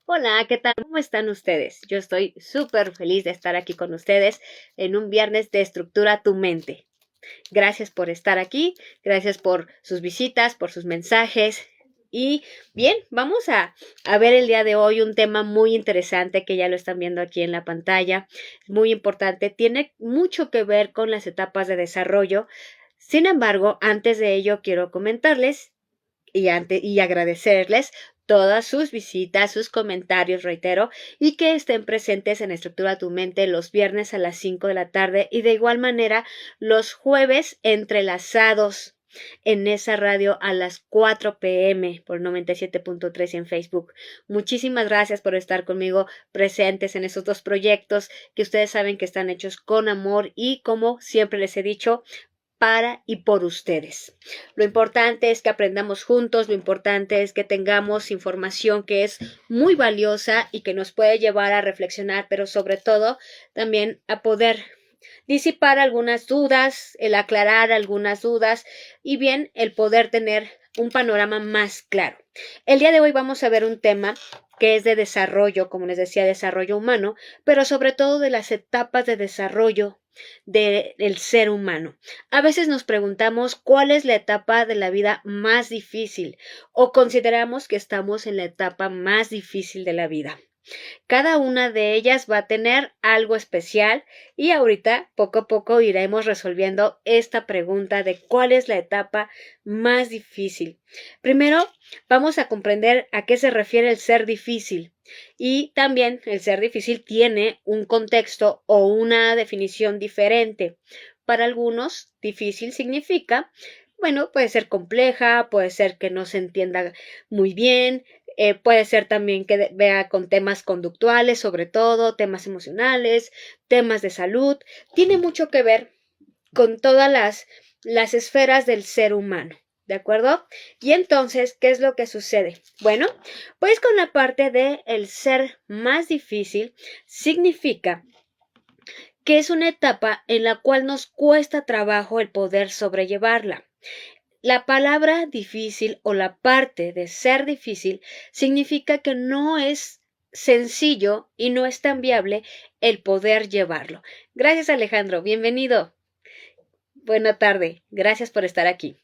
Hola, ¿qué tal? ¿Cómo están ustedes? Yo estoy súper feliz de estar aquí con ustedes en un viernes de Estructura tu Mente. Gracias por estar aquí, gracias por sus visitas, por sus mensajes. Y bien, vamos a ver el día de hoy un tema muy interesante que ya lo están viendo aquí en la pantalla. Muy importante, tiene mucho que ver con las etapas de desarrollo. Sin embargo, antes de ello quiero comentarles y agradecerles todas sus visitas, sus comentarios, reitero, y que estén presentes en Estructura tu Mente los viernes a las 5 de la tarde y de igual manera los jueves entrelazados en esa radio a las 4 p.m. por 97.3 en Facebook. Muchísimas gracias por estar conmigo presentes en esos dos proyectos que ustedes saben que están hechos con amor y, como siempre les he dicho, para y por ustedes. Lo importante es que aprendamos juntos, lo importante es que tengamos información que es muy valiosa y que nos puede llevar a reflexionar, pero sobre todo también a poder disipar algunas dudas, el aclarar algunas dudas y bien el poder tener un panorama más claro. El día de hoy vamos a ver un tema que es de desarrollo, como les decía, desarrollo humano, pero sobre todo de las etapas de desarrollo del ser humano. A veces nos preguntamos cuál es la etapa de la vida más difícil o consideramos que estamos en la etapa más difícil de la vida. Cada una de ellas va a tener algo especial y ahorita poco a poco iremos resolviendo esta pregunta de cuál es la etapa más difícil. Primero, vamos a comprender a qué se refiere el ser difícil. Y también el ser difícil tiene un contexto o una definición diferente. Para algunos, difícil significa, bueno, puede ser compleja, puede ser que no se entienda muy bien, puede ser también que vea con temas conductuales, sobre todo, temas emocionales, temas de salud. Tiene mucho que ver con todas las esferas del ser humano. ¿De acuerdo? Y entonces, ¿qué es lo que sucede? Bueno, pues con la parte de el ser más difícil, significa que es una etapa en la cual nos cuesta trabajo el poder sobrellevarla. La palabra difícil o la parte de ser difícil significa que no es sencillo y no es tan viable el poder llevarlo. Gracias, Alejandro. Bienvenido. Buena tarde. Gracias por estar aquí.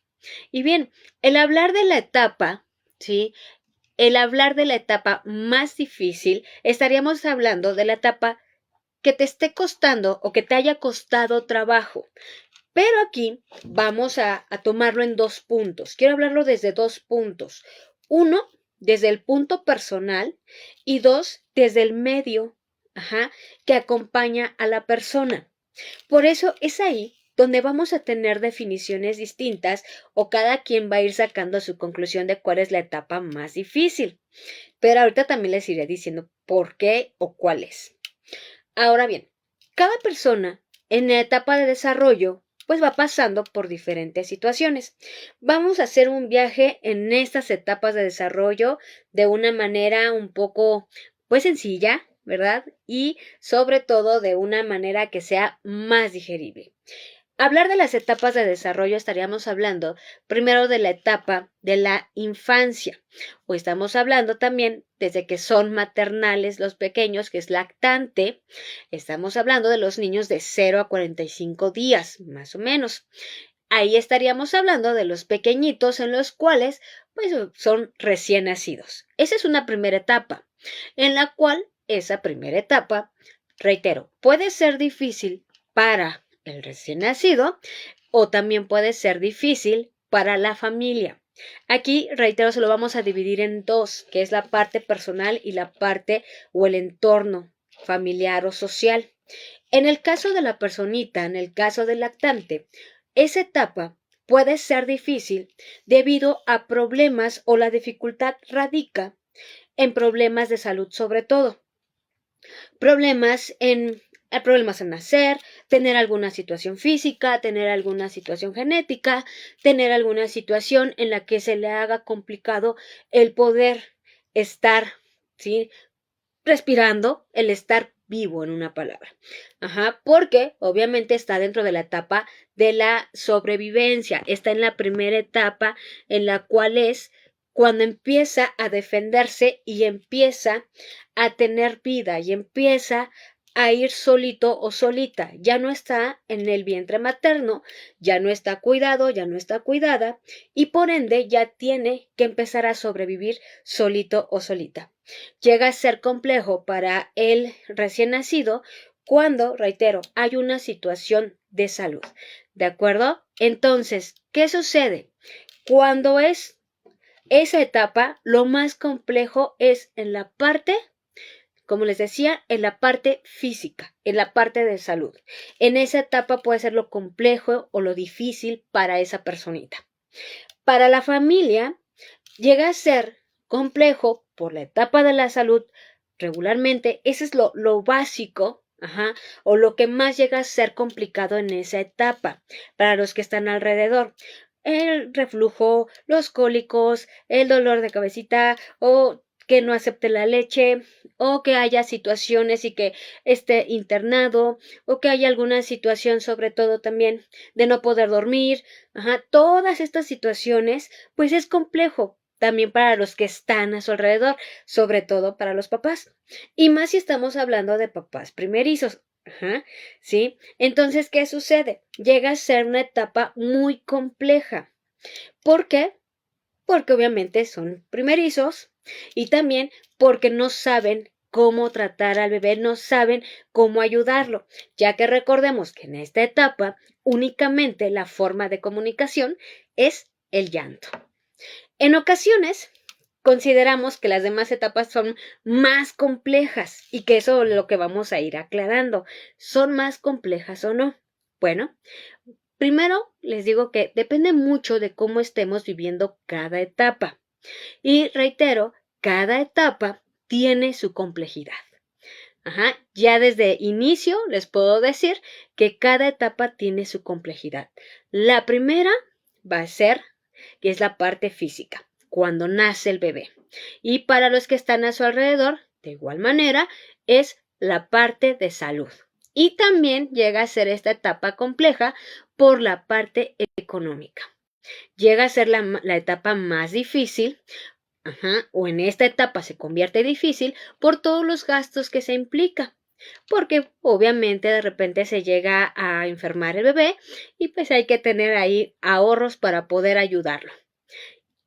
Y bien, el hablar de la etapa, ¿sí? El hablar de la etapa más difícil, estaríamos hablando de la etapa que te esté costando o que te haya costado trabajo. Pero aquí vamos a tomarlo en dos puntos. Quiero hablarlo desde dos puntos. Uno, desde el punto personal y dos, desde el medio, que acompaña a la persona. Por eso es ahí donde vamos a tener definiciones distintas o cada quien va a ir sacando su conclusión de cuál es la etapa más difícil. Pero ahorita también les iré diciendo por qué o cuál es. Ahora bien, cada persona en la etapa de desarrollo pues va pasando por diferentes situaciones. Vamos a hacer un viaje en estas etapas de desarrollo de una manera un poco pues sencilla, ¿verdad? Y sobre todo de una manera que sea más digerible. Hablar de las etapas de desarrollo estaríamos hablando primero de la etapa de la infancia, o estamos hablando también desde que son maternales los pequeños, que es lactante, estamos hablando de los niños de 0 a 45 días, más o menos. Ahí estaríamos hablando de los pequeñitos en los cuales pues son recién nacidos. Esa es una primera etapa, en la cual esa primera etapa, reitero, puede ser difícil para el recién nacido o también puede ser difícil para la familia. Aquí, reitero, se lo vamos a dividir en dos, que es la parte personal y la parte o el entorno familiar o social. En el caso de la personita, en el caso del lactante, esa etapa puede ser difícil debido a problemas o la dificultad radica en problemas de salud sobre todo. Problemas en nacer, tener alguna situación física, tener alguna situación genética, tener alguna situación en la que se le haga complicado el poder estar, ¿sí? Respirando, el estar vivo en una palabra. Porque obviamente está dentro de la etapa de la sobrevivencia, está en la primera etapa en la cual es cuando empieza a defenderse y empieza a tener vida y empieza a ir solito o solita. Ya no está en el vientre materno, ya no está cuidado, ya no está cuidada y por ende ya tiene que empezar a sobrevivir solito o solita. Llega a ser complejo para el recién nacido cuando, reitero, hay una situación de salud. ¿De acuerdo? Entonces, ¿qué sucede? Cuando es esa etapa, lo más complejo es en la parte, como les decía, en la parte física, en la parte de salud. En esa etapa puede ser lo complejo o lo difícil para esa personita. Para la familia, llega a ser complejo por la etapa de la salud regularmente. Eso es lo básico, o lo que más llega a ser complicado en esa etapa para los que están alrededor. El reflujo, los cólicos, el dolor de cabecita o que no acepte la leche o que haya situaciones y que esté internado o que haya alguna situación sobre todo también de no poder dormir. Todas estas situaciones pues es complejo también para los que están a su alrededor, sobre todo para los papás. Y más si estamos hablando de papás primerizos. ¿Sí? Entonces, ¿qué sucede? Llega a ser una etapa muy compleja. ¿Por qué? Porque obviamente son primerizos y también porque no saben cómo tratar al bebé, no saben cómo ayudarlo, ya que recordemos que en esta etapa únicamente la forma de comunicación es el llanto. En ocasiones consideramos que las demás etapas son más complejas y que eso es lo que vamos a ir aclarando. ¿Son más complejas o no? Bueno, primero les digo que depende mucho de cómo estemos viviendo cada etapa. Y reitero, cada etapa tiene su complejidad. Ya desde inicio les puedo decir que cada etapa tiene su complejidad. La primera va a ser, que es la parte física, cuando nace el bebé. Y para los que están a su alrededor, de igual manera, es la parte de salud. Y también llega a ser esta etapa compleja por la parte económica. Llega a ser la etapa más difícil, o en esta etapa se convierte difícil por todos los gastos que se implica. Porque obviamente de repente se llega a enfermar el bebé y pues hay que tener ahí ahorros para poder ayudarlo.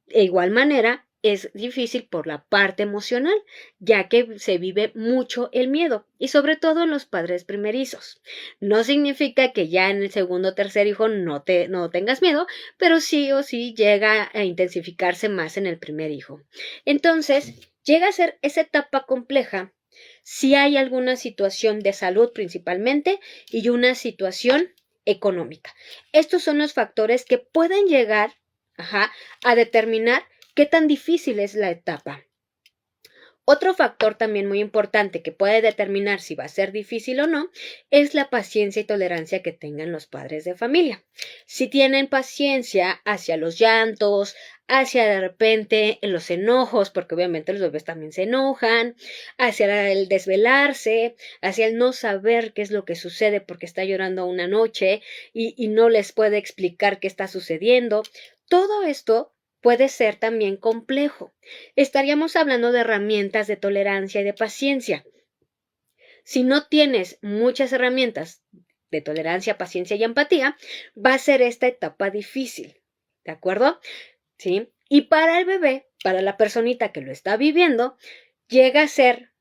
De igual manera, es difícil por la parte emocional, ya que se vive mucho el miedo y sobre todo en los padres primerizos. No significa que ya en el segundo o tercer hijo no tengas miedo, pero sí o sí llega a intensificarse más en el primer hijo. Entonces, llega a ser esa etapa compleja si hay alguna situación de salud principalmente y una situación económica. Estos son los factores que pueden llegar a determinar qué tan difícil es la etapa. Otro factor también muy importante que puede determinar si va a ser difícil o no es la paciencia y tolerancia que tengan los padres de familia. Si tienen paciencia hacia los llantos, hacia de repente los enojos, porque obviamente los bebés también se enojan, hacia el desvelarse, hacia el no saber qué es lo que sucede porque está llorando una noche y no les puede explicar qué está sucediendo. Todo esto puede ser también complejo. Estaríamos hablando de herramientas de tolerancia y de paciencia. Si no tienes muchas herramientas de tolerancia, paciencia y empatía, va a ser esta etapa difícil. ¿De acuerdo? ¿Sí? Y para el bebé, para la personita que lo está viviendo, llega a ser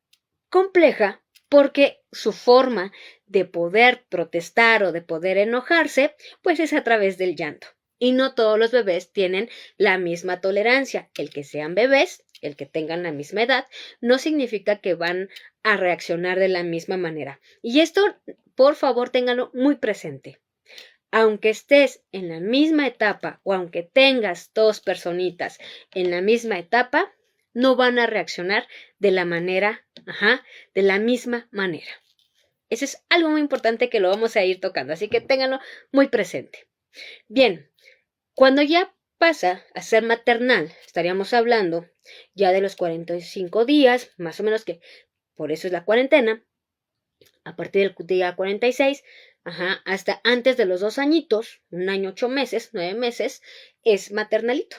compleja porque su forma de poder protestar o de poder enojarse, pues es a través del llanto. Y no todos los bebés tienen la misma tolerancia. El que sean bebés, el que tengan la misma edad, no significa que van a reaccionar de la misma manera. Y esto, por favor, ténganlo muy presente. Aunque estés en la misma etapa o aunque tengas dos personitas en la misma etapa, no van a reaccionar de la misma manera. Eso es algo muy importante que lo vamos a ir tocando, así que ténganlo muy presente. Bien, cuando ya pasa a ser maternal, estaríamos hablando ya de los 45 días, más o menos, que por eso es la cuarentena, a partir del día 46, hasta antes de los 2 añitos, 1 año, 8 meses, 9 meses, es maternalito.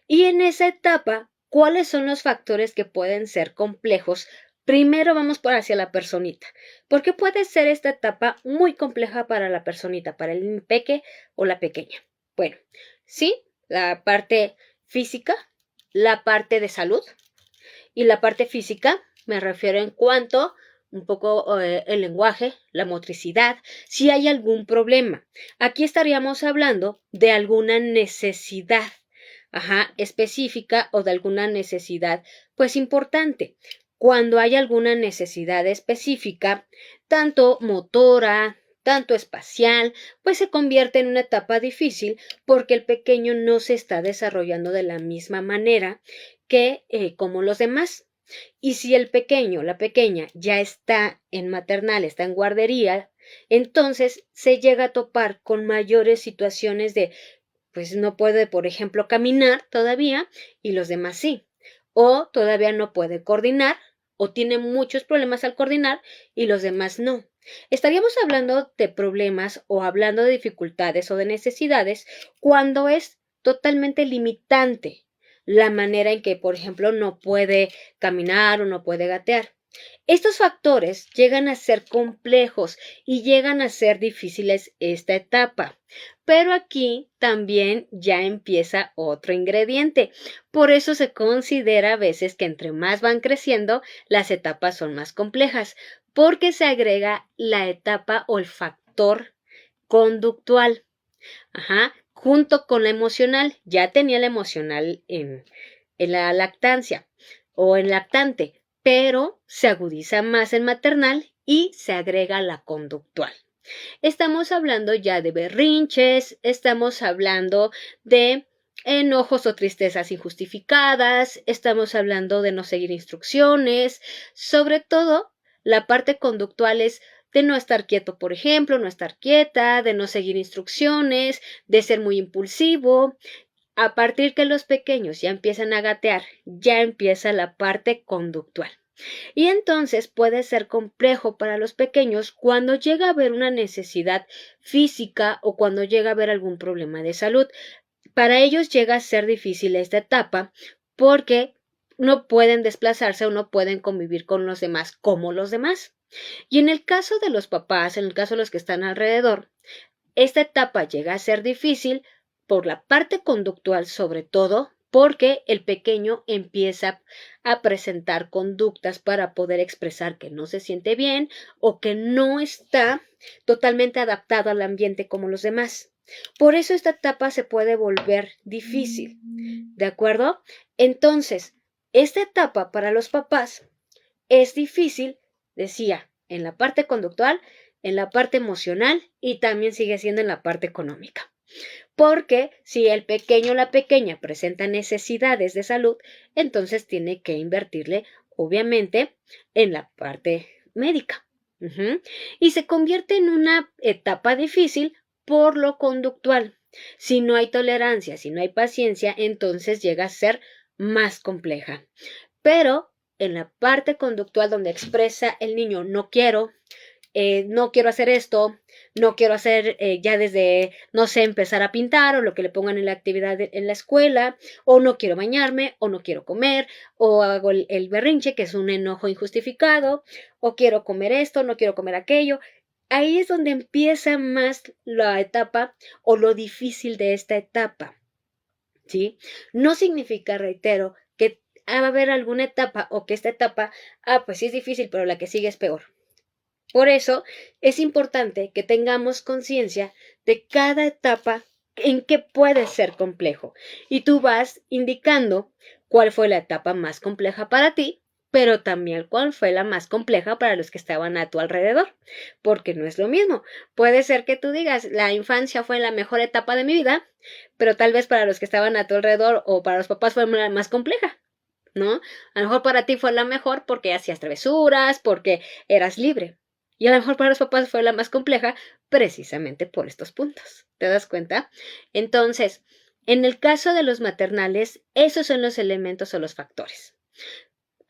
Y en esa etapa, ¿cuáles son los factores que pueden ser complejos? Primero vamos por hacia la personita, porque puede ser esta etapa muy compleja para la personita, para el peque o la pequeña. Bueno, sí, la parte física, la parte de salud y la parte física me refiero en cuanto un poco el lenguaje, la motricidad, si hay algún problema. Aquí estaríamos hablando de alguna necesidad, específica o de alguna necesidad, pues importante. Cuando hay alguna necesidad específica, tanto motora, tanto espacial, pues se convierte en una etapa difícil porque el pequeño no se está desarrollando de la misma manera que como los demás. Y si el pequeño, la pequeña, ya está en maternal, está en guardería, entonces se llega a topar con mayores situaciones de, pues no puede, por ejemplo, caminar todavía y los demás sí. O todavía no puede coordinar o tiene muchos problemas al coordinar y los demás no. Estaríamos hablando de problemas o hablando de dificultades o de necesidades cuando es totalmente limitante la manera en que, por ejemplo, no puede caminar o no puede gatear. Estos factores llegan a ser complejos y llegan a ser difíciles esta etapa. Pero aquí también ya empieza otro ingrediente. Por eso se considera a veces que entre más van creciendo, las etapas son más complejas, porque se agrega la etapa o el factor conductual. Junto con la emocional, ya tenía la emocional en la lactancia o en lactante, pero se agudiza más en maternal y se agrega la conductual. Estamos hablando ya de berrinches, estamos hablando de enojos o tristezas injustificadas, estamos hablando de no seguir instrucciones, sobre todo la parte conductual es de no estar quieto, por ejemplo, no estar quieta, de no seguir instrucciones, de ser muy impulsivo. A partir que los pequeños ya empiezan a gatear, ya empieza la parte conductual. Y entonces puede ser complejo para los pequeños cuando llega a haber una necesidad física o cuando llega a haber algún problema de salud. Para ellos llega a ser difícil esta etapa porque no pueden desplazarse o no pueden convivir con los demás como los demás. Y en el caso de los papás, en el caso de los que están alrededor, esta etapa llega a ser difícil por la parte conductual sobre todo, porque el pequeño empieza a presentar conductas para poder expresar que no se siente bien o que no está totalmente adaptado al ambiente como los demás. Por eso esta etapa se puede volver difícil, ¿de acuerdo? Entonces, esta etapa para los papás es difícil, decía, en la parte conductual, en la parte emocional y también sigue siendo en la parte económica. Porque si el pequeño o la pequeña presenta necesidades de salud, entonces tiene que invertirle, obviamente, en la parte médica. Y se convierte en una etapa difícil por lo conductual. Si no hay tolerancia, si no hay paciencia, entonces llega a ser más compleja. Pero en la parte conductual donde expresa el niño no quiero hacer esto, no quiero hacer ya desde, no sé, empezar a pintar o lo que le pongan en la actividad en la escuela, o no quiero bañarme, o no quiero comer, o hago el berrinche, que es un enojo injustificado, o quiero comer esto, no quiero comer aquello. Ahí es donde empieza más la etapa o lo difícil de esta etapa, ¿sí? No significa, reitero, que va a haber alguna etapa o que esta etapa, pues sí es difícil, pero la que sigue es peor. Por eso es importante que tengamos conciencia de cada etapa en que puede ser complejo. Y tú vas indicando cuál fue la etapa más compleja para ti, pero también cuál fue la más compleja para los que estaban a tu alrededor, porque no es lo mismo. Puede ser que tú digas, la infancia fue la mejor etapa de mi vida, pero tal vez para los que estaban a tu alrededor o para los papás fue la más compleja, ¿no? A lo mejor para ti fue la mejor porque hacías travesuras, porque eras libre. Y a lo mejor para los papás fue la más compleja precisamente por estos puntos. ¿Te das cuenta? Entonces, en el caso de los maternales, esos son los elementos o los factores.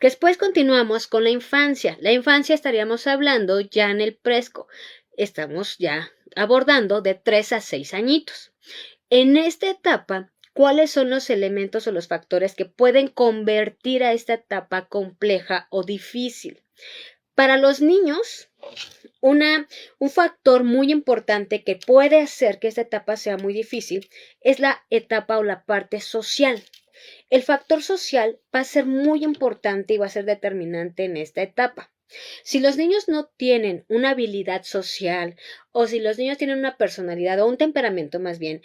Después continuamos con la infancia. La infancia estaríamos hablando ya en el presco. Estamos ya abordando de 3 a 6 añitos. En esta etapa, cuáles son los elementos o los factores que pueden convertir a esta etapa compleja o difícil. Para los niños, un factor muy importante que puede hacer que esta etapa sea muy difícil es la etapa o la parte social. El factor social va a ser muy importante y va a ser determinante en esta etapa. Si los niños no tienen una habilidad social o si los niños tienen una personalidad o un temperamento más bien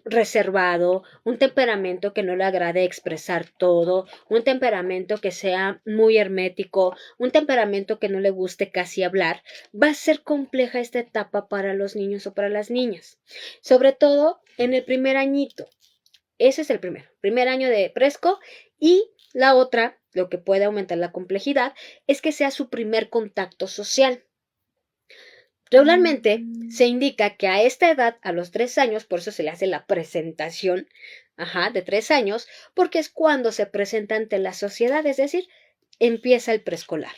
reservado, un temperamento que no le agrade expresar todo, un temperamento que sea muy hermético, un temperamento que no le guste casi hablar, va a ser compleja esta etapa para los niños o para las niñas, sobre todo en el primer añito. Ese es el primer año de presco, y la otra, lo que puede aumentar la complejidad, es que sea su primer contacto social. Regularmente se indica que a esta edad, a los 3 años, por eso se le hace la presentación, de 3 años, porque es cuando se presenta ante la sociedad, es decir, empieza el preescolar.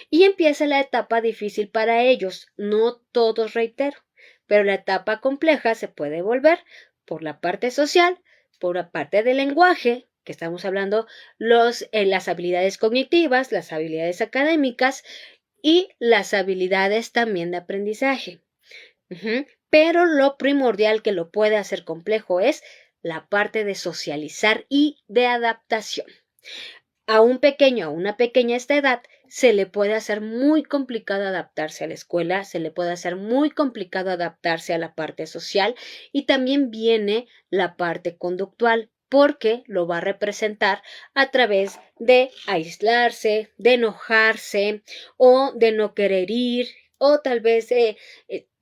Y empieza la etapa difícil para ellos, no todos, reitero, pero la etapa compleja se puede volver por la parte social, por la parte del lenguaje, que estamos hablando, las habilidades cognitivas, las habilidades académicas y las habilidades también de aprendizaje. Pero lo primordial que lo puede hacer complejo es la parte de socializar y de adaptación. A un pequeño o una pequeña esta edad se le puede hacer muy complicado adaptarse a la escuela, se le puede hacer muy complicado adaptarse a la parte social, y también viene la parte conductual, porque lo va a representar a través de aislarse, de enojarse o de no querer ir, o tal vez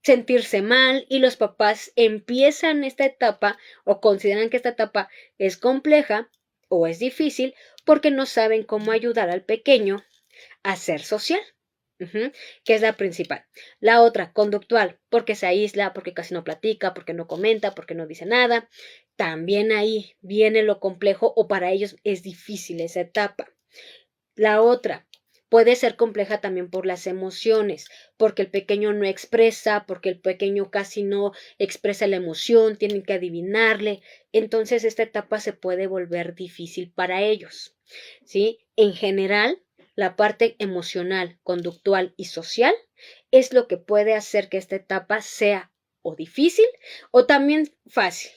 sentirse mal, y los papás empiezan esta etapa o consideran que esta etapa es compleja o es difícil porque no saben cómo ayudar al pequeño a ser social. Que es la principal. La otra, conductual, porque se aísla, porque casi no platica, porque no comenta, porque no dice nada. También ahí viene lo complejo, o para ellos es difícil esa etapa. La otra, puede ser compleja también por las emociones, porque el pequeño no expresa, porque el pequeño casi no expresa la emoción, tienen que adivinarle. Entonces esta etapa se puede volver difícil para ellos, ¿sí? En general, la parte emocional, conductual y social es lo que puede hacer que esta etapa sea o difícil o también fácil.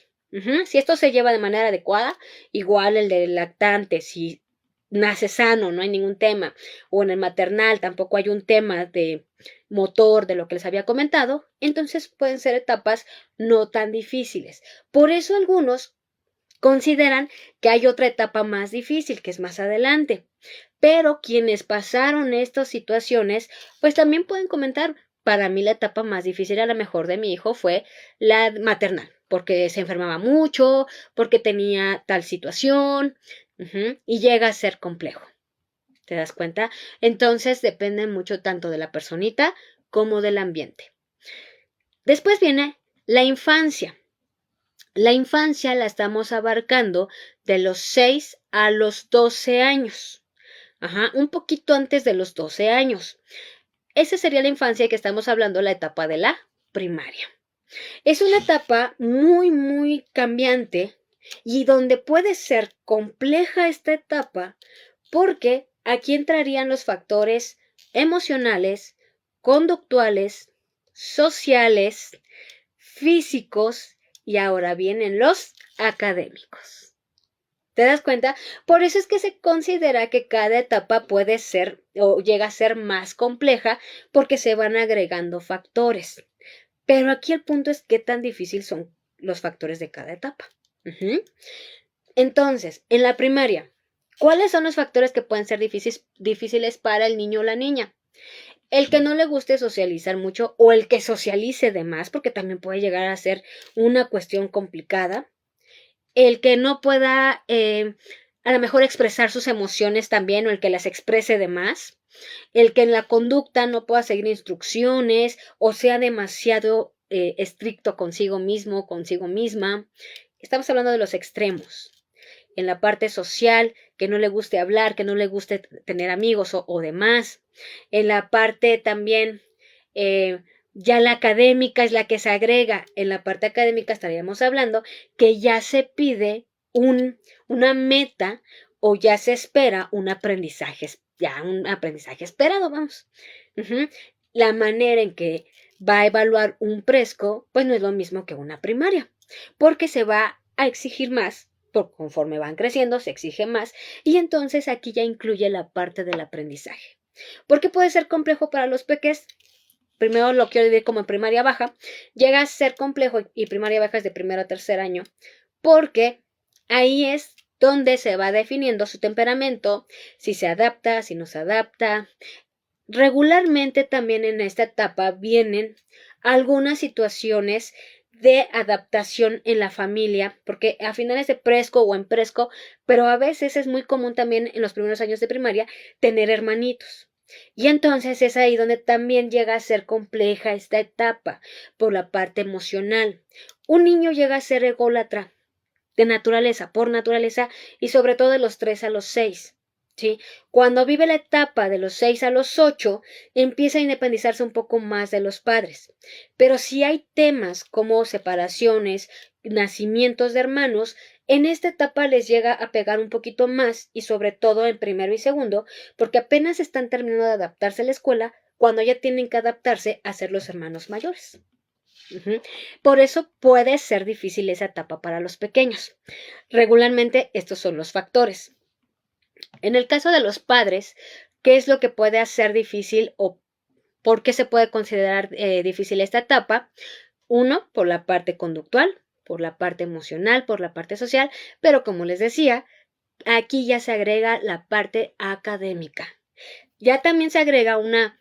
Si esto se lleva de manera adecuada, igual el del lactante, si nace sano, no hay ningún tema, o en el maternal tampoco hay un tema de motor, de lo que les había comentado, entonces pueden ser etapas no tan difíciles. Por eso algunos consideran que hay otra etapa más difícil, que es más adelante. Pero quienes pasaron estas situaciones, pues también pueden comentar, para mí la etapa más difícil a lo mejor de mi hijo fue la maternal, porque se enfermaba mucho, porque tenía tal situación, y llega a ser complejo. ¿Te das cuenta? Entonces depende mucho tanto de la personita como del ambiente. Después viene la infancia. La infancia la estamos abarcando de los 6 a los 12 años. Un poquito antes de los 12 años. Esa sería la infancia que estamos hablando, la etapa de la primaria. Es una etapa muy, muy cambiante y donde puede ser compleja esta etapa porque aquí entrarían los factores emocionales, conductuales, sociales, físicos y ahora vienen los académicos. ¿Te das cuenta? Por eso es que se considera que cada etapa puede ser o llega a ser más compleja porque se van agregando factores. Pero aquí el punto es qué tan difícil son los factores de cada etapa. Entonces, en la primaria, ¿cuáles son los factores que pueden ser difíciles para el niño o la niña? El que no le guste socializar mucho o el que socialice de más, porque también puede llegar a ser una cuestión complicada. El que no pueda a lo mejor expresar sus emociones también, o el que las exprese de más. El que en la conducta no pueda seguir instrucciones o sea demasiado estricto consigo mismo, consigo misma. Estamos hablando de los extremos. En la parte social, que no le guste hablar, que no le guste tener amigos o demás. En la parte también, ya la académica es la que se agrega. En la parte académica estaríamos hablando que ya se pide una meta o ya se espera un aprendizaje, un aprendizaje esperado, vamos. La manera en que va a evaluar un presco, pues no es lo mismo que una primaria, porque se va a exigir más, conforme van creciendo, se exige más, y entonces aquí ya incluye la parte del aprendizaje. ¿Por qué puede ser complejo para los peques? Primero lo quiero dividir como en primaria baja, llega a ser complejo y primaria baja es de primero a tercer año, porque ahí es donde se va definiendo su temperamento, si se adapta, si no se adapta. Regularmente también en esta etapa vienen algunas situaciones de adaptación en la familia, porque a finales de presco o en presco, pero a veces es muy común también en los primeros años de primaria tener hermanitos. Y entonces es ahí donde también llega a ser compleja esta etapa por la parte emocional. Un niño llega a ser ególatra de naturaleza, por naturaleza, y sobre todo de los 3 a los 6. ¿Sí? Cuando vive la etapa de los 6 a los 8, empieza a independizarse un poco más de los padres. Pero si hay temas como separaciones, nacimientos de hermanos, en esta etapa les llega a pegar un poquito más y sobre todo en primero y segundo, porque apenas están terminando de adaptarse a la escuela cuando ya tienen que adaptarse a ser los hermanos mayores. Por eso puede ser difícil esa etapa para los pequeños. Regularmente estos son los factores. En el caso de los padres, ¿qué es lo que puede hacer difícil o por qué se puede considerar difícil esta etapa? Uno, por la parte conductual, por la parte emocional, por la parte social, pero como les decía, aquí ya se agrega la parte académica. Ya también se agrega una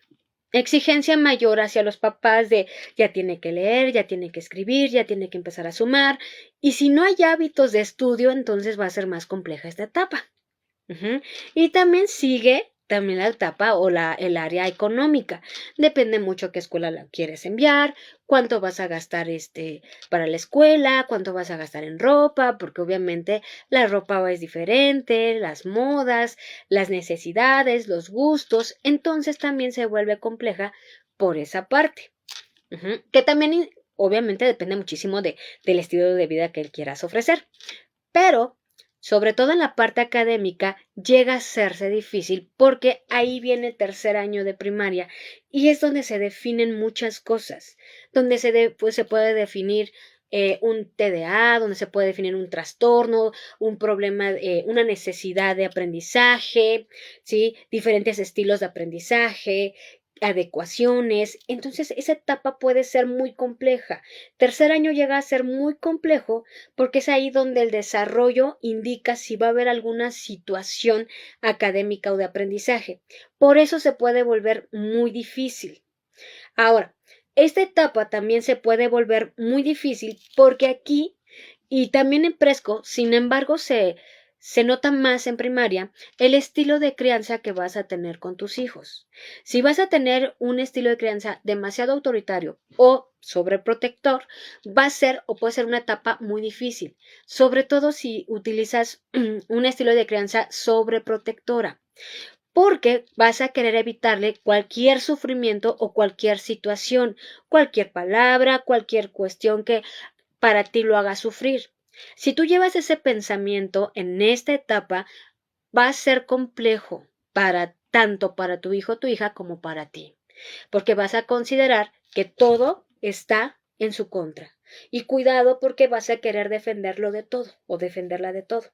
exigencia mayor hacia los papás de ya tiene que leer, ya tiene que escribir, ya tiene que empezar a sumar, y si no hay hábitos de estudio, entonces va a ser más compleja esta etapa. Y también sigue también la etapa o el área económica. Depende mucho qué escuela la quieres enviar, cuánto vas a gastar para la escuela, cuánto vas a gastar en ropa, porque obviamente la ropa es diferente, las modas, las necesidades, los gustos, entonces también se vuelve compleja por esa parte. Que también obviamente depende muchísimo del estilo de vida que quieras ofrecer. Pero sobre todo en la parte académica, llega a serse difícil porque ahí viene el tercer año de primaria y es donde se definen muchas cosas, donde se puede definir un TDA, donde se puede definir un trastorno, un problema, una necesidad de aprendizaje, ¿sí? Diferentes estilos de aprendizaje, adecuaciones. Entonces, esa etapa puede ser muy compleja. Tercer año llega a ser muy complejo porque es ahí donde el desarrollo indica si va a haber alguna situación académica o de aprendizaje. Por eso se puede volver muy difícil. Ahora, esta etapa también se puede volver muy difícil porque aquí y también en Presco, sin embargo, se nota más en primaria el estilo de crianza que vas a tener con tus hijos. Si vas a tener un estilo de crianza demasiado autoritario o sobreprotector, va a ser o puede ser una etapa muy difícil, sobre todo si utilizas un estilo de crianza sobreprotectora, porque vas a querer evitarle cualquier sufrimiento o cualquier situación, cualquier palabra, cualquier cuestión que para ti lo haga sufrir. Si tú llevas ese pensamiento en esta etapa, va a ser complejo tanto para tu hijo o tu hija como para ti, porque vas a considerar que todo está en su contra. Y cuidado porque vas a querer defenderlo de todo o defenderla de todo.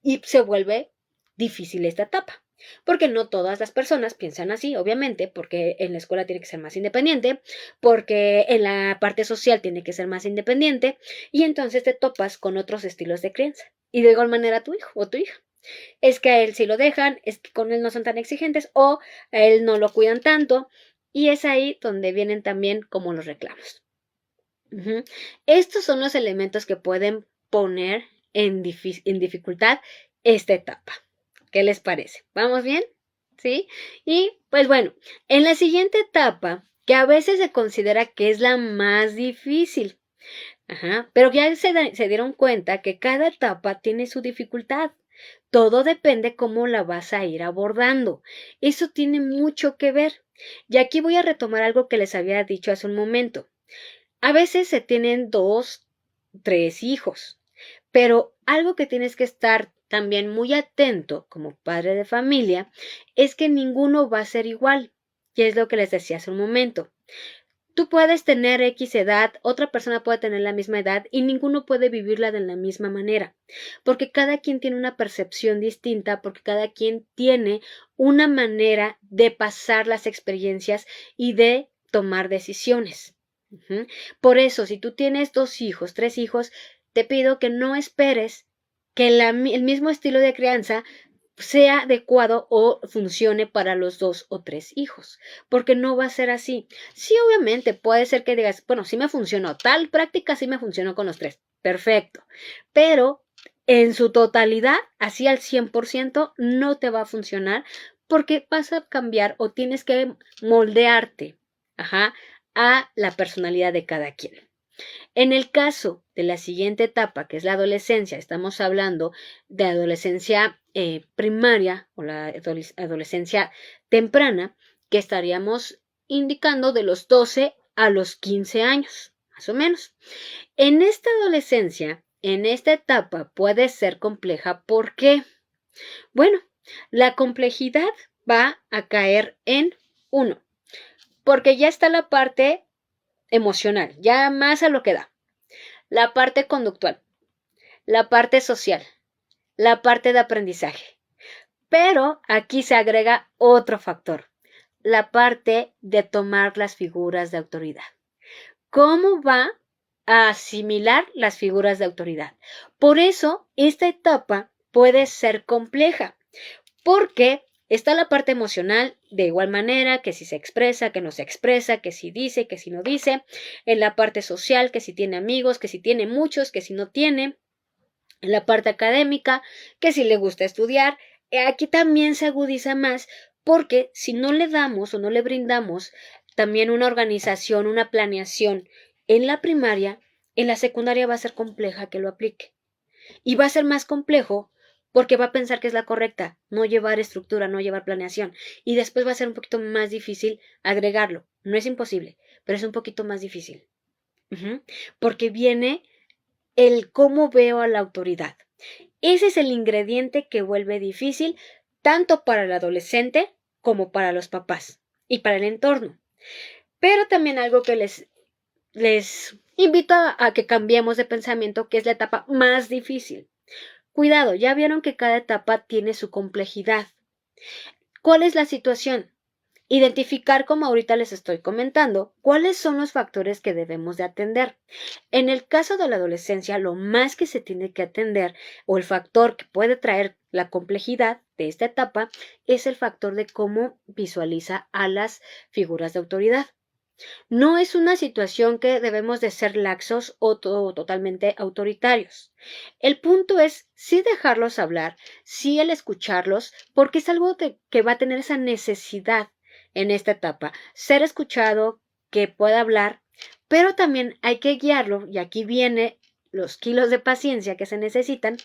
Y se vuelve difícil esta etapa. Porque no todas las personas piensan así, obviamente, porque en la escuela tiene que ser más independiente, porque en la parte social tiene que ser más independiente, y entonces te topas con otros estilos de crianza. Y de igual manera tu hijo o tu hija. Es que a él sí lo dejan, es que con él no son tan exigentes, o a él no lo cuidan tanto, y es ahí donde vienen también como los reclamos. Estos son los elementos que pueden poner en dificultad esta etapa. ¿Qué les parece? ¿Vamos bien? ¿Sí? Y pues bueno, en la siguiente etapa, que a veces se considera que es la más difícil, pero ya se dieron cuenta que cada etapa tiene su dificultad. Todo depende cómo la vas a ir abordando. Eso tiene mucho que ver. Y aquí voy a retomar algo que les había dicho hace un momento. A veces se tienen 2, 3 hijos, Pero algo que tienes que estar también muy atento como padre de familia es que ninguno va a ser igual. Y es lo que les decía hace un momento. Tú puedes tener X edad, otra persona puede tener la misma edad y ninguno puede vivirla de la misma manera, porque cada quien tiene una percepción distinta, porque cada quien tiene una manera de pasar las experiencias y de tomar decisiones. Por eso, si tú tienes 2 hijos, 3 hijos, te pido que no esperes que el mismo estilo de crianza sea adecuado o funcione para los 2 o 3 hijos, porque no va a ser así. Sí, obviamente, puede ser que digas, bueno, sí me funcionó, tal práctica sí me funcionó con los 3, perfecto, pero en su totalidad, así al 100%, no te va a funcionar porque vas a cambiar o tienes que moldearte, a la personalidad de cada quien. En el caso de la siguiente etapa, que es la adolescencia, estamos hablando de adolescencia primaria o la adolescencia temprana, que estaríamos indicando de los 12 a los 15 años, más o menos. En esta adolescencia, en esta etapa puede ser compleja. ¿Por qué? Bueno, la complejidad va a caer en uno, porque ya está la parte emocional, ya más a lo que da. La parte conductual, la parte social, la parte de aprendizaje. Pero aquí se agrega otro factor, la parte de tomar las figuras de autoridad. ¿Cómo va a asimilar las figuras de autoridad? Por eso, esta etapa puede ser compleja, porque está la parte emocional de igual manera, que si se expresa, que no se expresa, que si dice, que si no dice. En la parte social, que si tiene amigos, que si tiene muchos, que si no tiene. En la parte académica, que si le gusta estudiar. Aquí también se agudiza más porque si no le damos o no le brindamos también una organización, una planeación en la primaria, en la secundaria va a ser compleja que lo aplique. Y va a ser más complejo porque va a pensar que es la correcta, no llevar estructura, no llevar planeación. Y después va a ser un poquito más difícil agregarlo. No es imposible, pero es un poquito más difícil. Porque viene el cómo veo a la autoridad. Ese es el ingrediente que vuelve difícil tanto para el adolescente como para los papás y para el entorno. Pero también algo que les invito a que cambiemos de pensamiento, que es la etapa más difícil. Cuidado, ya vieron que cada etapa tiene su complejidad. ¿Cuál es la situación? Identificar, como ahorita les estoy comentando, cuáles son los factores que debemos de atender. En el caso de la adolescencia, lo más que se tiene que atender o el factor que puede traer la complejidad de esta etapa es el factor de cómo visualiza a las figuras de autoridad. No es una situación que debemos de ser laxos o totalmente autoritarios. El punto es sí dejarlos hablar, sí el escucharlos, porque es algo que va a tener esa necesidad en esta etapa. Ser escuchado, que pueda hablar, pero también hay que guiarlo, y aquí viene los kilos de paciencia que se necesitan,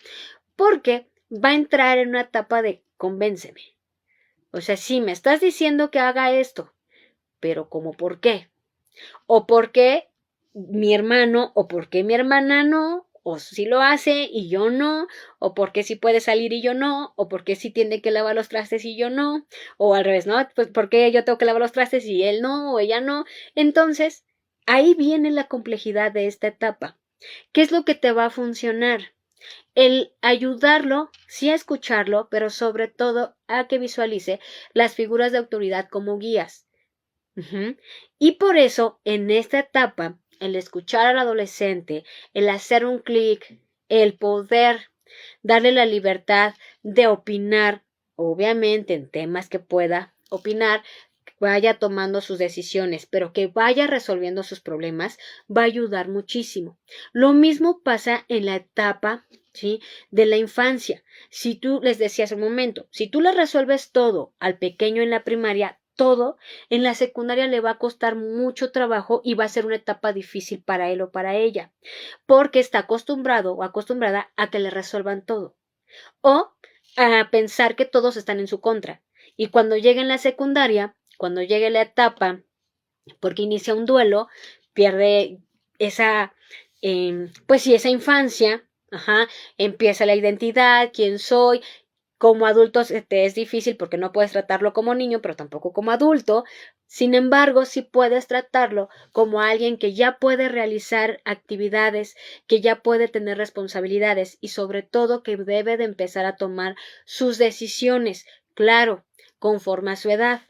porque va a entrar en una etapa de convénceme. O sea, sí, me estás diciendo que haga esto, pero ¿cómo por qué? O por qué mi hermano, o por qué mi hermana no, o si lo hace y yo no, o por qué si puede salir y yo no, o por qué si tiene que lavar los trastes y yo no, o al revés, ¿no? Pues por qué yo tengo que lavar los trastes y él no, o ella no. Entonces, ahí viene la complejidad de esta etapa. ¿Qué es lo que te va a funcionar? El ayudarlo, sí a escucharlo, pero sobre todo a que visualice las figuras de autoridad como guías. Y por eso, en esta etapa, el escuchar al adolescente, el hacer un clic, el poder darle la libertad de opinar, obviamente en temas que pueda opinar, vaya tomando sus decisiones, pero que vaya resolviendo sus problemas, va a ayudar muchísimo. Lo mismo pasa en la etapa, ¿sí?, de la infancia. Si tú les decías un momento, si tú le resuelves todo al pequeño en la primaria, todo, en la secundaria le va a costar mucho trabajo y va a ser una etapa difícil para él o para ella, porque está acostumbrado o acostumbrada a que le resuelvan todo o a pensar que todos están en su contra. Y cuando llegue en la secundaria, cuando llegue la etapa, porque inicia un duelo, pierde esa, pues sí, esa infancia, Ajá, empieza la identidad, quién soy. Como adulto te es difícil porque no puedes tratarlo como niño, pero tampoco como adulto. Sin embargo, sí puedes tratarlo como alguien que ya puede realizar actividades, que ya puede tener responsabilidades y sobre todo que debe de empezar a tomar sus decisiones, claro, conforme a su edad.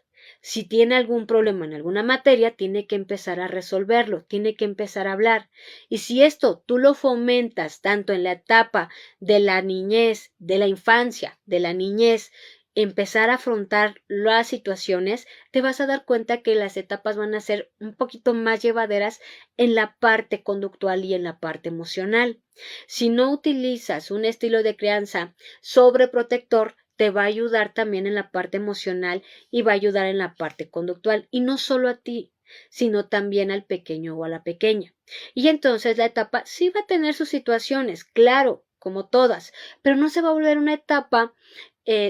Si tiene algún problema en alguna materia, tiene que empezar a resolverlo, tiene que empezar a hablar. Y si esto tú lo fomentas tanto en la etapa de la niñez, de la infancia, de la niñez, empezar a afrontar las situaciones, te vas a dar cuenta que las etapas van a ser un poquito más llevaderas en la parte conductual y en la parte emocional. Si no utilizas un estilo de crianza sobreprotector, te va a ayudar también en la parte emocional y va a ayudar en la parte conductual. Y no solo a ti, sino también al pequeño o a la pequeña. Y entonces la etapa sí va a tener sus situaciones, claro, como todas, pero no se va a volver una etapa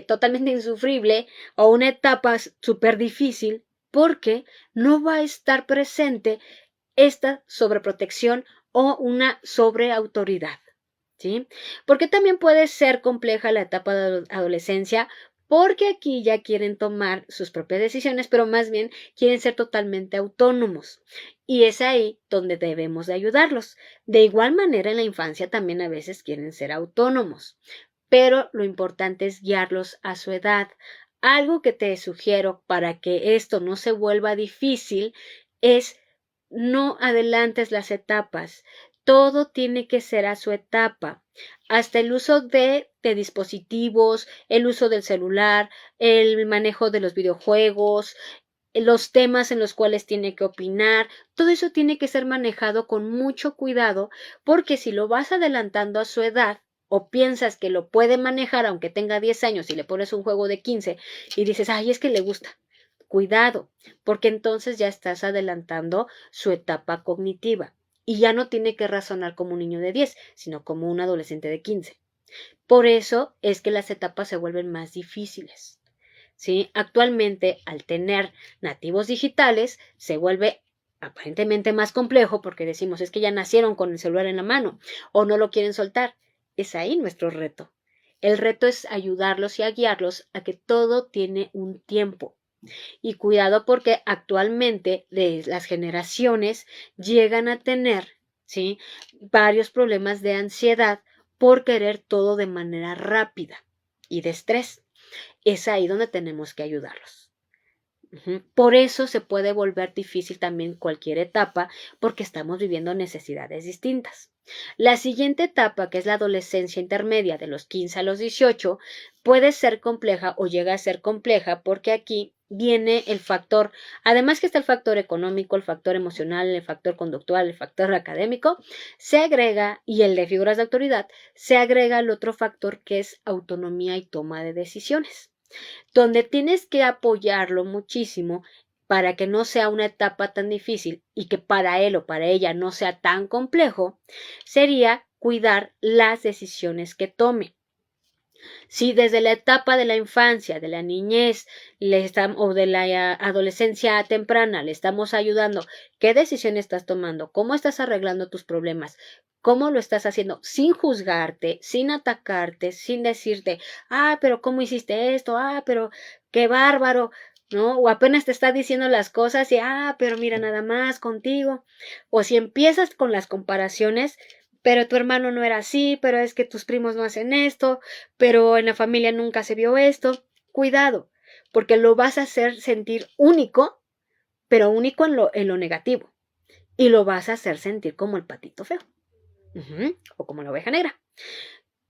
totalmente insufrible o una etapa súper difícil porque no va a estar presente esta sobreprotección o una sobreautoridad. ¿Sí? Porque también puede ser compleja la etapa de adolescencia porque aquí ya quieren tomar sus propias decisiones, pero más bien quieren ser totalmente autónomos. Y es ahí donde debemos de ayudarlos. De igual manera, en la infancia también a veces quieren ser autónomos, pero lo importante es guiarlos a su edad. Algo que te sugiero para que esto no se vuelva difícil es no adelantes las etapas. Todo tiene que ser a su etapa. Hasta el uso de dispositivos, el uso del celular, el manejo de los videojuegos, los temas en los cuales tiene que opinar, todo eso tiene que ser manejado con mucho cuidado, porque si lo vas adelantando a su edad, o piensas que lo puede manejar aunque tenga 10 años y le pones un juego de 15 y dices, ay, es que le gusta. Cuidado, porque entonces ya estás adelantando su etapa cognitiva y ya no tiene que razonar como un niño de 10, sino como un adolescente de 15. Por eso es que las etapas se vuelven más difíciles. ¿Sí? Actualmente, al tener nativos digitales, se vuelve aparentemente más complejo porque decimos es que ya nacieron con el celular en la mano o no lo quieren soltar. Es ahí nuestro reto. El reto es ayudarlos y a guiarlos a que todo tiene un tiempo. Y cuidado porque actualmente de las generaciones llegan a tener, ¿sí? Varios problemas de ansiedad por querer todo de manera rápida y de estrés. Es ahí donde tenemos que ayudarlos. Por eso se puede volver difícil también cualquier etapa porque estamos viviendo necesidades distintas. La siguiente etapa, que es la adolescencia intermedia de los 15 a los 18, puede ser compleja o llega a ser compleja porque aquí viene el factor, además que está el factor económico, el factor emocional, el factor conductual, el factor académico, se agrega, y el de figuras de autoridad, se agrega el otro factor que es autonomía y toma de decisiones donde tienes que apoyarlo muchísimo para que no sea una etapa tan difícil y que para él o para ella no sea tan complejo, sería cuidar las decisiones que tome. Si desde la etapa de la infancia, de la niñez o de la adolescencia temprana le estamos ayudando, ¿qué decisión estás tomando? ¿Cómo estás arreglando tus problemas? ¿Cómo lo estás haciendo? Sin juzgarte, sin atacarte, sin decirte, ah, pero ¿cómo hiciste esto? Ah, pero qué bárbaro, ¿no? O apenas te está diciendo las cosas y, ah, pero mira nada más contigo. O si empiezas con las comparaciones, pero tu hermano no era así, pero es que tus primos no hacen esto, pero en la familia nunca se vio esto. Cuidado, porque lo vas a hacer sentir único, pero único en lo negativo. Y lo vas a hacer sentir como el patito feo. O como la oveja negra.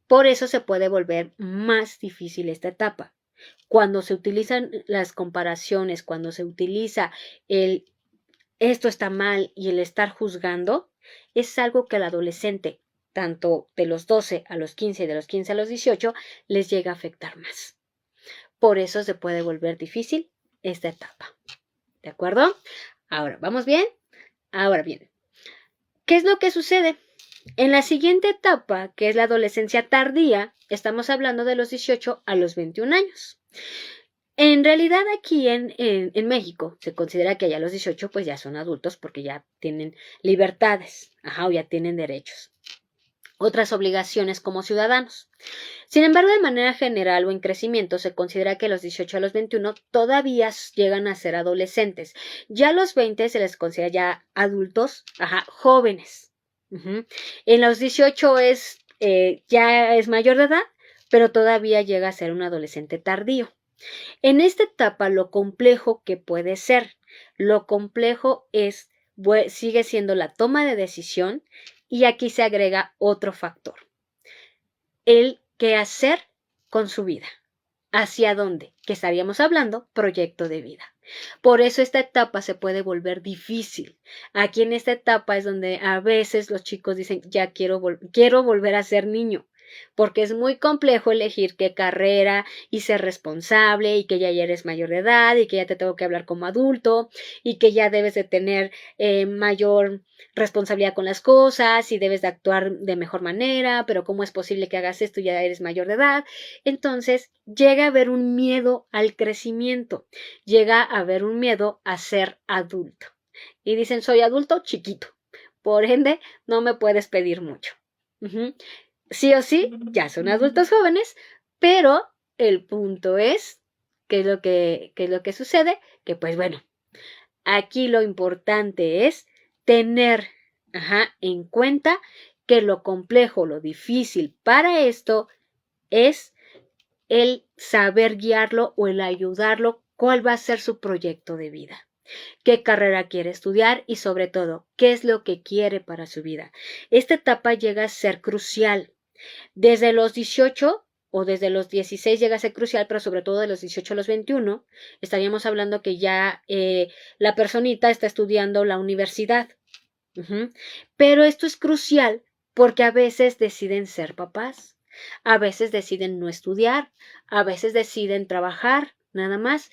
Por eso se puede volver más difícil esta etapa. Cuando se utilizan las comparaciones, cuando se utiliza el esto está mal y el estar juzgando, es algo que al adolescente, tanto de los 12 a los 15 y de los 15 a los 18, les llega a afectar más. Por eso se puede volver difícil esta etapa. ¿De acuerdo? Ahora, ¿vamos bien? Ahora bien, ¿qué es lo que sucede? En la siguiente etapa, que es la adolescencia tardía, estamos hablando de los 18 a los 21 años. En realidad aquí en México se considera que ya los 18 pues ya son adultos porque ya tienen libertades, o ya tienen derechos. otras obligaciones como ciudadanos. Sin embargo, de manera general o en crecimiento, se considera que los 18 a los 21 todavía llegan a ser adolescentes. Ya a los 20 se les considera ya adultos, jóvenes. En los 18 ya es mayor de edad, pero todavía llega a ser un adolescente tardío. En esta etapa, lo complejo que puede ser, lo complejo sigue siendo la toma de decisión, y aquí se agrega otro factor, el qué hacer con su vida. ¿Hacia dónde? Que estaríamos hablando, proyecto de vida. Por eso esta etapa se puede volver difícil. Aquí en esta etapa es donde a veces los chicos dicen, ya quiero volver a ser niño, porque es muy complejo elegir qué carrera y ser responsable, y que ya eres mayor de edad, y que ya te tengo que hablar como adulto, y que ya debes de tener mayor responsabilidad con las cosas, y debes de actuar de mejor manera, pero ¿cómo es posible que hagas esto? Ya eres mayor de edad. Entonces llega a haber un miedo al crecimiento, llega a haber un miedo a ser adulto. Y dicen, soy adulto chiquito, por ende no me puedes pedir mucho. Sí o sí, ya son adultos jóvenes, pero el punto es, ¿qué es lo que sucede? Que pues bueno, aquí lo importante es tener en cuenta que lo complejo, lo difícil para esto es el saber guiarlo o el ayudarlo, cuál va a ser su proyecto de vida, qué carrera quiere estudiar y sobre todo, qué es lo que quiere para su vida. Esta etapa llega a ser crucial. Desde los 18 o desde los 16 llega a ser crucial, pero sobre todo de los 18 a los 21, estaríamos hablando que ya la personita está estudiando la universidad. Pero esto es crucial porque a veces deciden ser papás, a veces deciden no estudiar, a veces deciden trabajar, nada más.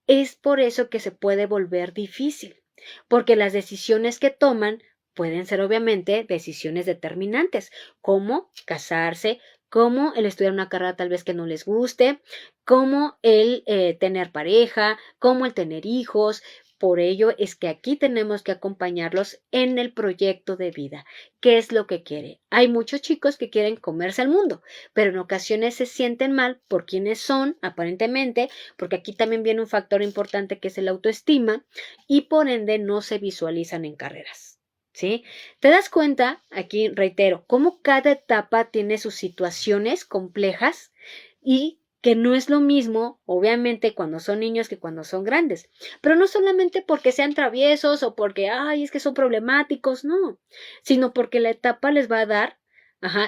Es por eso que se puede volver difícil, porque las decisiones que toman pueden ser obviamente decisiones determinantes, como casarse, como el estudiar una carrera tal vez que no les guste, como el tener pareja, como el tener hijos. Por ello es que aquí tenemos que acompañarlos en el proyecto de vida. ¿Qué es lo que quiere? Hay muchos chicos que quieren comerse al mundo, pero en ocasiones se sienten mal por quienes son, aparentemente, porque aquí también viene un factor importante que es el autoestima, y por ende no se visualizan en carreras. ¿Sí? ¿Te das cuenta? Aquí reitero, cómo cada etapa tiene sus situaciones complejas y que no es lo mismo, obviamente, cuando son niños que cuando son grandes. Pero no solamente porque sean traviesos o porque, es que son problemáticos, no, sino porque la etapa les va a dar,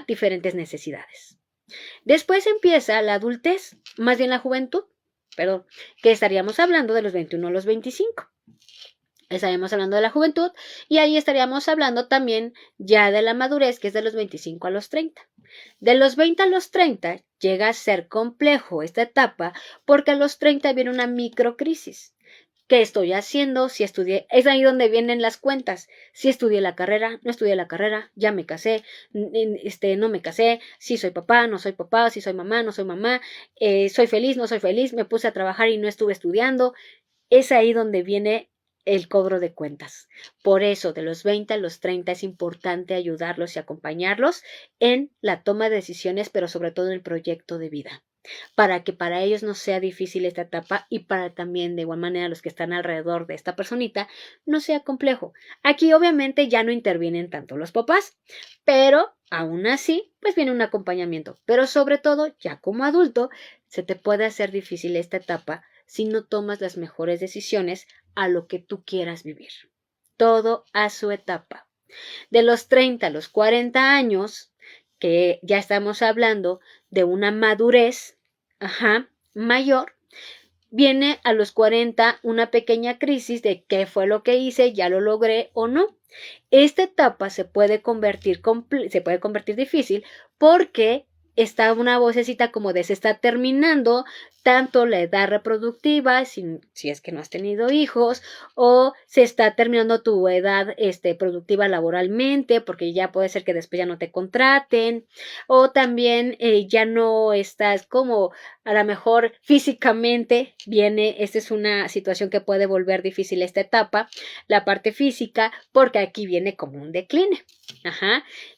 diferentes necesidades. Después empieza la adultez, más bien la juventud, perdón, que estaríamos hablando de los 21 a los 25. Estaríamos hablando de la juventud y ahí estaríamos hablando también ya de la madurez, que es de los 25 a los 30. De los 20 a los 30 llega a ser complejo esta etapa porque a los 30 viene una microcrisis. ¿Qué estoy haciendo? Si estudié, es ahí donde vienen las cuentas. Si estudié la carrera, no estudié la carrera, ya me casé, no me casé, si soy papá, no soy papá, si soy mamá, no soy mamá, soy feliz, no soy feliz, me puse a trabajar y no estuve estudiando. Es ahí donde viene el cobro de cuentas. Por eso, de los 20 a los 30 es importante ayudarlos y acompañarlos en la toma de decisiones, pero sobre todo en el proyecto de vida, para que para ellos no sea difícil esta etapa y para también de igual manera los que están alrededor de esta personita no sea complejo. Aquí obviamente ya no intervienen tanto los papás, pero aún así pues viene un acompañamiento, pero sobre todo ya como adulto se te puede hacer difícil esta etapa si no tomas las mejores decisiones a lo que tú quieras vivir. Todo a su etapa. De los 30 a los 40 años, que ya estamos hablando de una madurez mayor, viene a los 40 una pequeña crisis de qué fue lo que hice, ya lo logré o no. Esta etapa se puede convertir difícil porque está una vocecita como de se está terminando tanto la edad reproductiva, si es que no has tenido hijos, o se está terminando tu edad productiva laboralmente, porque ya puede ser que después ya no te contraten, o también ya no estás como a lo mejor físicamente esta es una situación que puede volver difícil esta etapa, la parte física, porque aquí viene como un decline.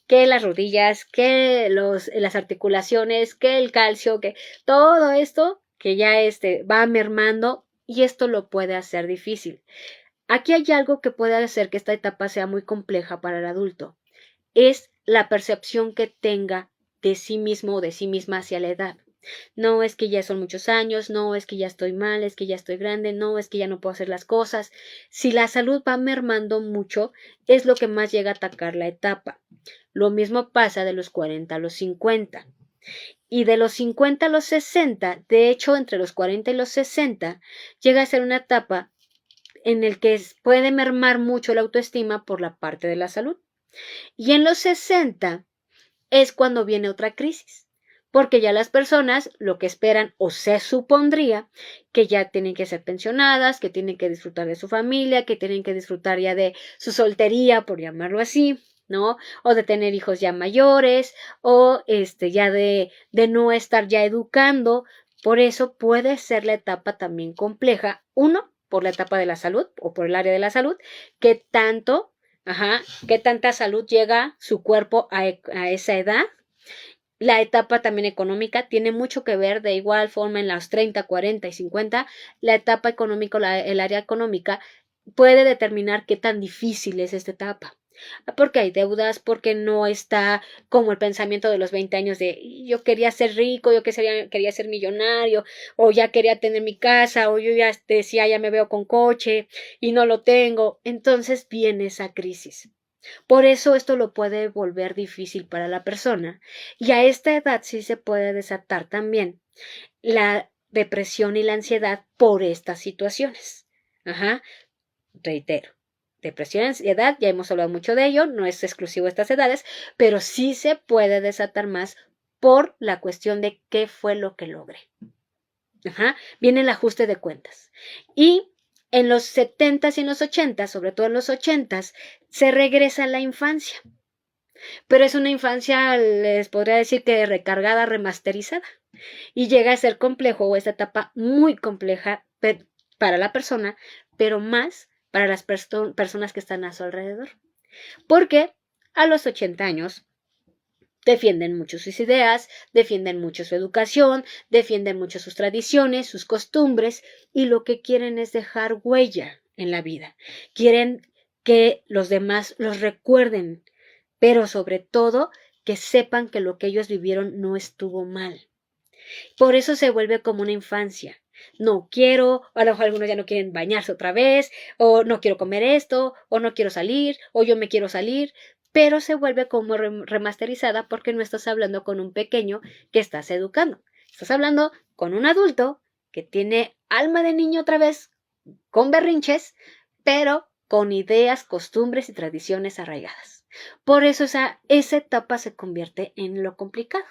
que las rodillas, que las articulaciones, que el calcio, que todo esto que ya va mermando y esto lo puede hacer difícil. Aquí hay algo que puede hacer que esta etapa sea muy compleja para el adulto. Es la percepción que tenga de sí mismo o de sí misma hacia la edad. No es que ya son muchos años, no es que ya estoy mal, es que ya estoy grande, no es que ya no puedo hacer las cosas. Si la salud va mermando mucho, es lo que más llega a atacar la etapa. Lo mismo pasa de los 40 a los 50. Y de los 50 a los 60, de hecho, entre los 40 y los 60, llega a ser una etapa en el que puede mermar mucho la autoestima por la parte de la salud. Y en los 60 es cuando viene otra crisis, porque ya las personas lo que esperan o se supondría que ya tienen que ser pensionadas, que tienen que disfrutar de su familia, que tienen que disfrutar ya de su soltería, por llamarlo así, ¿no? O de tener hijos ya mayores, o ya de no estar ya educando. Por eso puede ser la etapa también compleja, uno, por la etapa de la salud o por el área de la salud, que tanto qué tanta salud llega su cuerpo a esa edad. La etapa también económica tiene mucho que ver, de igual forma en las 30, 40 y 50, la etapa económica, el área económica puede determinar qué tan difícil es esta etapa. Porque hay deudas, porque no está como el pensamiento de los 20 años de yo quería ser rico, yo quería ser millonario, o ya quería tener mi casa, o yo ya decía ya me veo con coche y no lo tengo. Entonces viene esa crisis. Por eso esto lo puede volver difícil para la persona. Y a esta edad sí se puede desatar también la depresión y la ansiedad por estas situaciones. Reitero, depresión y ansiedad, ya hemos hablado mucho de ello, no es exclusivo de estas edades, pero sí se puede desatar más por la cuestión de qué fue lo que logré. Viene el ajuste de cuentas. Y en los 70s y en los 80s, sobre todo en los 80s, se regresa a la infancia. Pero es una infancia, les podría decir que recargada, remasterizada. Y llega a ser complejo, o esta etapa muy compleja para la persona, pero más para las personas que están a su alrededor. Porque a los 80 años defienden mucho sus ideas, defienden mucho su educación, defienden mucho sus tradiciones, sus costumbres, y lo que quieren es dejar huella en la vida. Quieren que los demás los recuerden, pero sobre todo que sepan que lo que ellos vivieron no estuvo mal. Por eso se vuelve como una infancia. No quiero, a lo mejor algunos ya no quieren bañarse otra vez, o no quiero comer esto, o no quiero salir, o yo me quiero salir, pero se vuelve como remasterizada porque no estás hablando con un pequeño que estás educando. Estás hablando con un adulto que tiene alma de niño otra vez, con berrinches, pero con ideas, costumbres y tradiciones arraigadas. Por eso esa etapa se convierte en lo complicado.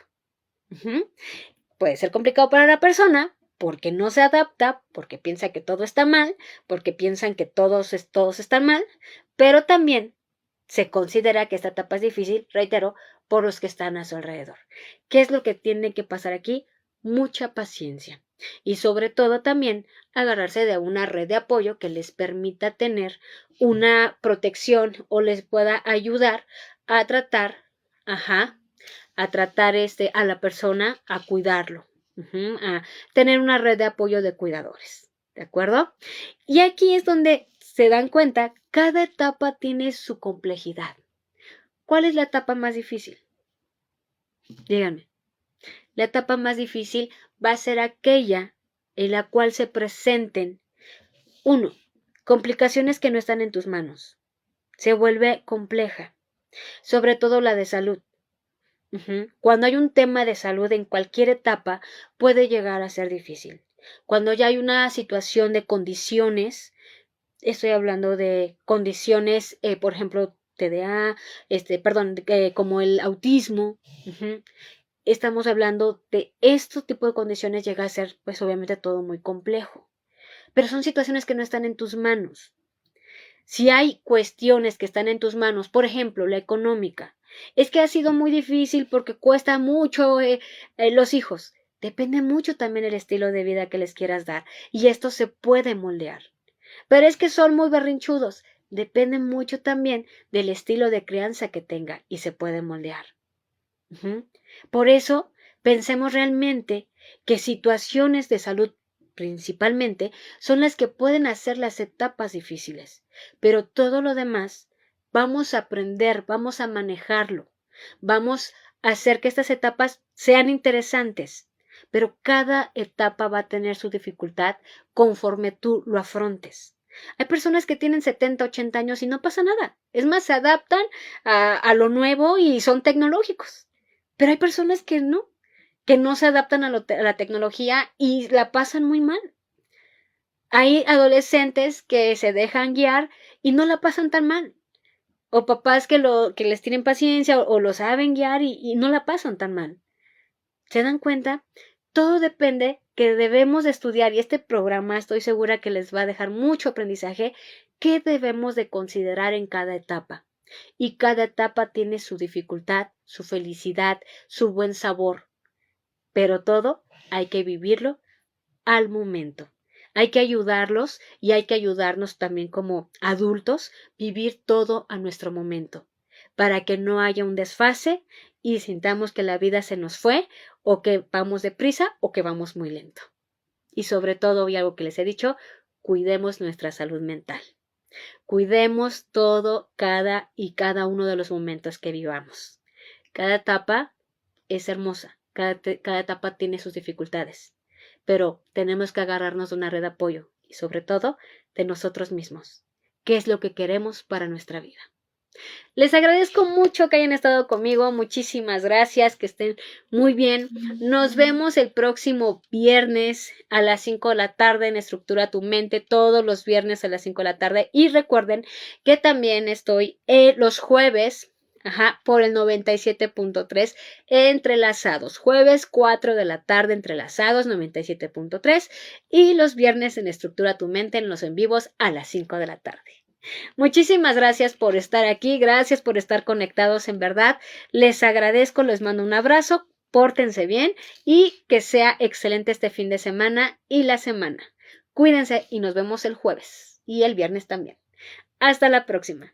Puede ser complicado para la persona porque no se adapta, porque piensa que todo está mal, porque piensan que todos están mal, pero también se considera que esta etapa es difícil, reitero, por los que están a su alrededor. ¿Qué es lo que tiene que pasar aquí? Mucha paciencia. Y sobre todo también agarrarse de una red de apoyo que les permita tener una protección o les pueda ayudar a tratar, a la persona, a cuidarlo, a tener una red de apoyo de cuidadores, ¿de acuerdo? Y aquí es donde se dan cuenta, cada etapa tiene su complejidad. ¿Cuál es la etapa más difícil? Díganme. La etapa más difícil va a ser aquella en la cual se presenten, 1, complicaciones que no están en tus manos. Se vuelve compleja, sobre todo la de salud. Cuando hay un tema de salud en cualquier etapa, puede llegar a ser difícil. Cuando ya hay una situación de condiciones, estoy hablando de condiciones, por ejemplo, TDA, como el autismo, estamos hablando de este tipo de condiciones, llega a ser, pues obviamente todo muy complejo. Pero son situaciones que no están en tus manos. Si hay cuestiones que están en tus manos, por ejemplo, la económica, es que ha sido muy difícil porque cuesta mucho los hijos. Depende mucho también el estilo de vida que les quieras dar y esto se puede moldear. Pero es que son muy berrinchudos. depende mucho también del estilo de crianza que tenga y se puede moldear. Por eso, pensemos realmente que situaciones de salud principalmente son las que pueden hacer las etapas difíciles, pero todo lo demás vamos a aprender, vamos a manejarlo, vamos a hacer que estas etapas sean interesantes, pero cada etapa va a tener su dificultad conforme tú lo afrontes. Hay personas que tienen 70, 80 años y no pasa nada. Es más, se adaptan a lo nuevo y son tecnológicos. Pero hay personas que no se adaptan a la tecnología y la pasan muy mal. Hay adolescentes que se dejan guiar y no la pasan tan mal. O papás que les tienen paciencia o lo saben guiar y no la pasan tan mal. ¿Se dan cuenta? Todo depende que debemos de estudiar y este programa estoy segura que les va a dejar mucho aprendizaje que debemos de considerar en cada etapa. Y cada etapa tiene su dificultad, su felicidad, su buen sabor. Pero todo hay que vivirlo al momento. Hay que ayudarlos y hay que ayudarnos también como adultos, vivir todo a nuestro momento, para que no haya un desfase y sintamos que la vida se nos fue o que vamos deprisa o que vamos muy lento. Y sobre todo, y algo que les he dicho, cuidemos nuestra salud mental. Cuidemos todo, cada uno de los momentos que vivamos. Cada etapa es hermosa, cada etapa tiene sus dificultades, pero tenemos que agarrarnos de una red de apoyo y sobre todo de nosotros mismos. ¿Qué es lo que queremos para nuestra vida? Les agradezco mucho que hayan estado conmigo, muchísimas gracias, que estén muy bien. Nos vemos el próximo viernes a las 5 de la tarde en Estructura tu Mente, todos los viernes a las 5 de la tarde. Y recuerden que también estoy los jueves, por el 97.3 entrelazados. Jueves 4 de la tarde entrelazados 97.3 y los viernes en Estructura tu Mente en los en vivos a las 5 de la tarde. Muchísimas gracias por estar aquí, gracias por estar conectados, en verdad. Les agradezco, les mando un abrazo, pórtense bien y que sea excelente este fin de semana y la semana. Cuídense y nos vemos el jueves y el viernes también. Hasta la próxima.